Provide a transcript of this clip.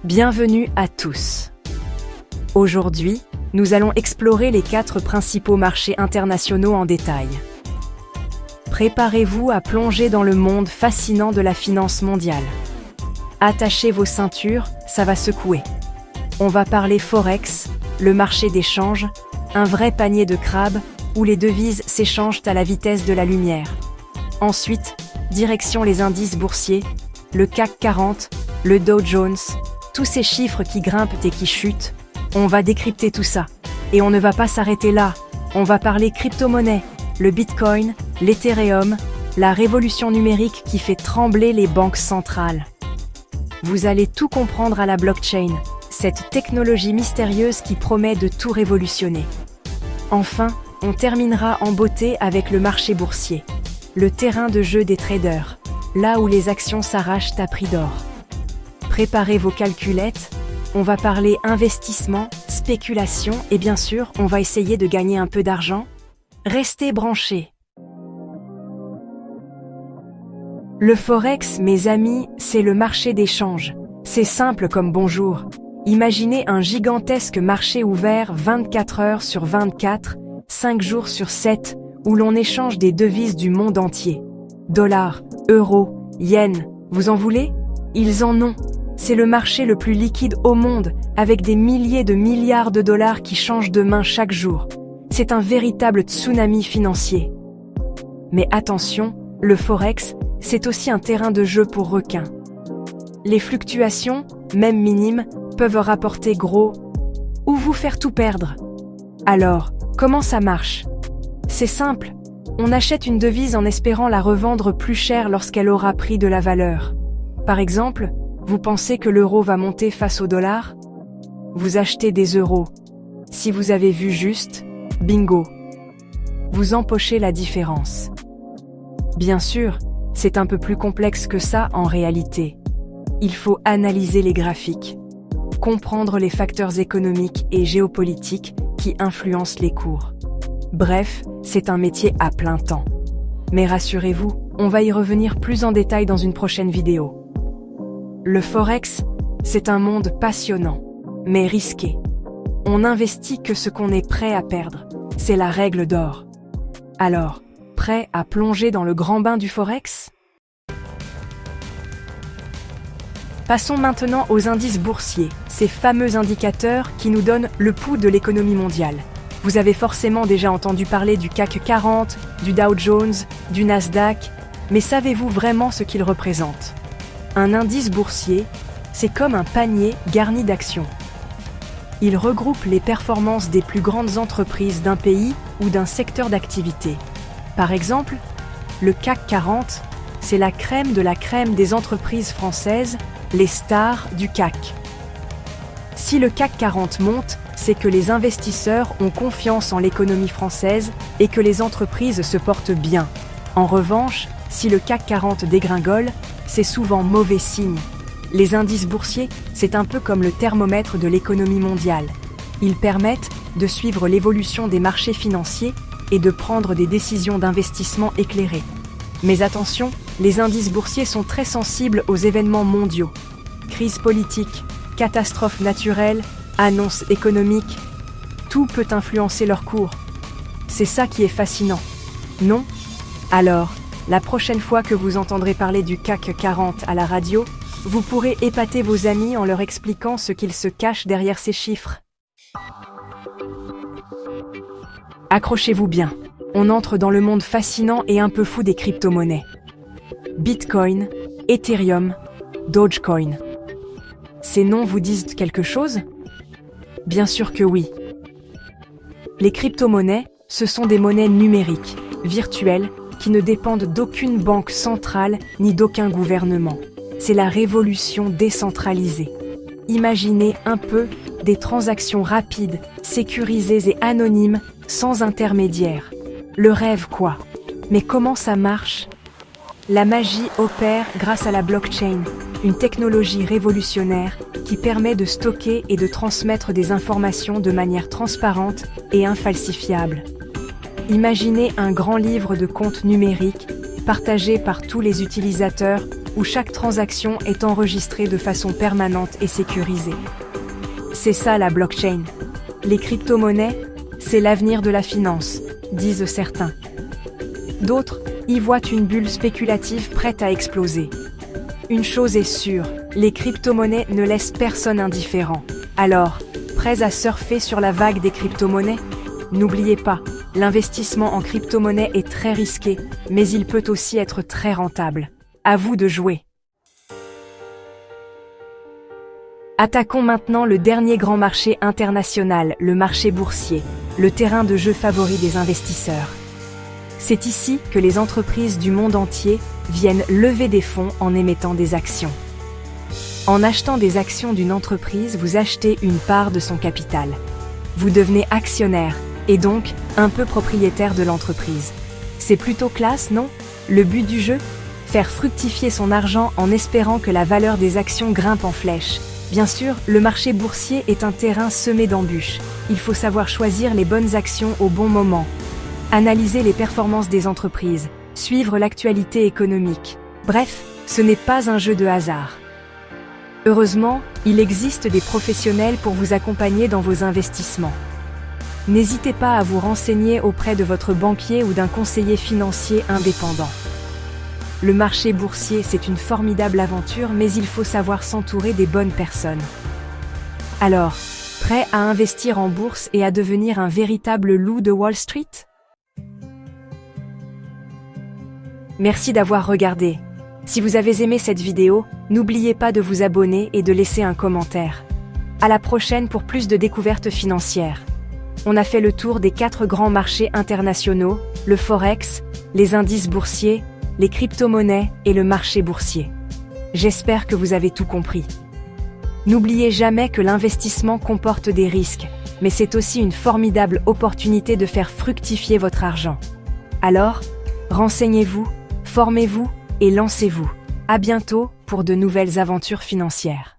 Bienvenue à tous. Aujourd'hui, nous allons explorer les 4 principaux marchés internationaux en détail. Préparez-vous à plonger dans le monde fascinant de la finance mondiale. Attachez vos ceintures, ça va secouer. On va parler Forex, le marché des changes, un vrai panier de crabes où les devises s'échangent à la vitesse de la lumière. Ensuite, direction les indices boursiers, le CAC 40, le Dow Jones, tous ces chiffres qui grimpent et qui chutent. On va décrypter tout ça. Et on ne va pas s'arrêter là. On va parler crypto-monnaie, le Bitcoin, l'Ethereum, la révolution numérique qui fait trembler les banques centrales. Vous allez tout comprendre à la blockchain, cette technologie mystérieuse qui promet de tout révolutionner. Enfin, on terminera en beauté avec le marché boursier, le terrain de jeu des traders, là où les actions s'arrachent à prix d'or. Préparez vos calculettes, on va parler investissement, spéculation et bien sûr, on va essayer de gagner un peu d'argent. Restez branchés. Le Forex, mes amis, c'est le marché des changes. C'est simple comme bonjour. Imaginez un gigantesque marché ouvert 24 heures sur 24, 5 jours sur 7, où l'on échange des devises du monde entier. Dollars, euros, yens, vous en voulez? Ils en ont. C'est le marché le plus liquide au monde, avec des milliers de milliards de dollars qui changent de main chaque jour. C'est un véritable tsunami financier. Mais attention, le Forex, c'est aussi un terrain de jeu pour requins. Les fluctuations, même minimes, peuvent rapporter gros ou vous faire tout perdre. Alors, comment ça marche? C'est simple, on achète une devise en espérant la revendre plus cher lorsqu'elle aura pris de la valeur. Par exemple, vous pensez que l'euro va monter face au dollar? Vous achetez des euros. Si vous avez vu juste, bingo. Vous empochez la différence. Bien sûr, c'est un peu plus complexe que ça en réalité. Il faut analyser les graphiques, comprendre les facteurs économiques et géopolitiques qui influencent les cours. Bref, c'est un métier à plein temps. Mais rassurez-vous, on va y revenir plus en détail dans une prochaine vidéo. Le Forex, c'est un monde passionnant, mais risqué. On n'investit que ce qu'on est prêt à perdre. C'est la règle d'or. Alors, prêt à plonger dans le grand bain du Forex? Passons maintenant aux indices boursiers, ces fameux indicateurs qui nous donnent le pouls de l'économie mondiale. Vous avez forcément déjà entendu parler du CAC 40, du Dow Jones, du Nasdaq, mais savez-vous vraiment ce qu'ils représentent? Un indice boursier, c'est comme un panier garni d'actions. Il regroupe les performances des plus grandes entreprises d'un pays ou d'un secteur d'activité. Par exemple, le CAC 40, c'est la crème de la crème des entreprises françaises, les stars du CAC. Si le CAC 40 monte, c'est que les investisseurs ont confiance en l'économie française et que les entreprises se portent bien. En revanche, si le CAC 40 dégringole, c'est souvent mauvais signe. Les indices boursiers, c'est un peu comme le thermomètre de l'économie mondiale. Ils permettent de suivre l'évolution des marchés financiers et de prendre des décisions d'investissement éclairées. Mais attention, les indices boursiers sont très sensibles aux événements mondiaux. Crise politique, catastrophes naturelles, annonces économiques, tout peut influencer leur cours. C'est ça qui est fascinant, non? Alors, la prochaine fois que vous entendrez parler du CAC 40 à la radio, vous pourrez épater vos amis en leur expliquant ce qu'il se cache derrière ces chiffres. Accrochez-vous bien, on entre dans le monde fascinant et un peu fou des crypto-monnaies. Bitcoin, Ethereum, Dogecoin. Ces noms vous disent quelque chose? Bien sûr que oui. Les crypto-monnaies, ce sont des monnaies numériques, virtuelles, qui ne dépendent d'aucune banque centrale ni d'aucun gouvernement. C'est la révolution décentralisée. Imaginez un peu des transactions rapides, sécurisées et anonymes, sans intermédiaire. Le rêve quoi? Mais comment ça marche? La magie opère grâce à la blockchain, une technologie révolutionnaire qui permet de stocker et de transmettre des informations de manière transparente et infalsifiable. Imaginez un grand livre de compte numérique partagé par tous les utilisateurs où chaque transaction est enregistrée de façon permanente et sécurisée. C'est ça la blockchain. Les crypto-monnaies, c'est l'avenir de la finance, disent certains. D'autres y voient une bulle spéculative prête à exploser. Une chose est sûre, les crypto-monnaies ne laissent personne indifférent. Alors, prêts à surfer sur la vague des crypto-monnaies? N'oubliez pas, l'investissement en crypto-monnaie est très risqué, mais il peut aussi être très rentable. À vous de jouer. Attaquons maintenant le dernier grand marché international, le marché boursier, le terrain de jeu favori des investisseurs. C'est ici que les entreprises du monde entier viennent lever des fonds en émettant des actions. En achetant des actions d'une entreprise, vous achetez une part de son capital. Vous devenez actionnaire et donc un peu propriétaire de l'entreprise. C'est plutôt classe, non? Le but du jeu? Faire fructifier son argent en espérant que la valeur des actions grimpe en flèche. Bien sûr, le marché boursier est un terrain semé d'embûches. Il faut savoir choisir les bonnes actions au bon moment. Analyser les performances des entreprises, suivre l'actualité économique. Bref, ce n'est pas un jeu de hasard. Heureusement, il existe des professionnels pour vous accompagner dans vos investissements. N'hésitez pas à vous renseigner auprès de votre banquier ou d'un conseiller financier indépendant. Le marché boursier, c'est une formidable aventure, mais il faut savoir s'entourer des bonnes personnes. Alors, prêt à investir en bourse et à devenir un véritable loup de Wall Street? Merci d'avoir regardé. Si vous avez aimé cette vidéo, n'oubliez pas de vous abonner et de laisser un commentaire. À la prochaine pour plus de découvertes financières. On a fait le tour des 4 grands marchés internationaux, le Forex, les indices boursiers, les crypto-monnaies et le marché boursier. J'espère que vous avez tout compris. N'oubliez jamais que l'investissement comporte des risques, mais c'est aussi une formidable opportunité de faire fructifier votre argent. Alors, renseignez-vous, formez-vous et lancez-vous. À bientôt pour de nouvelles aventures financières.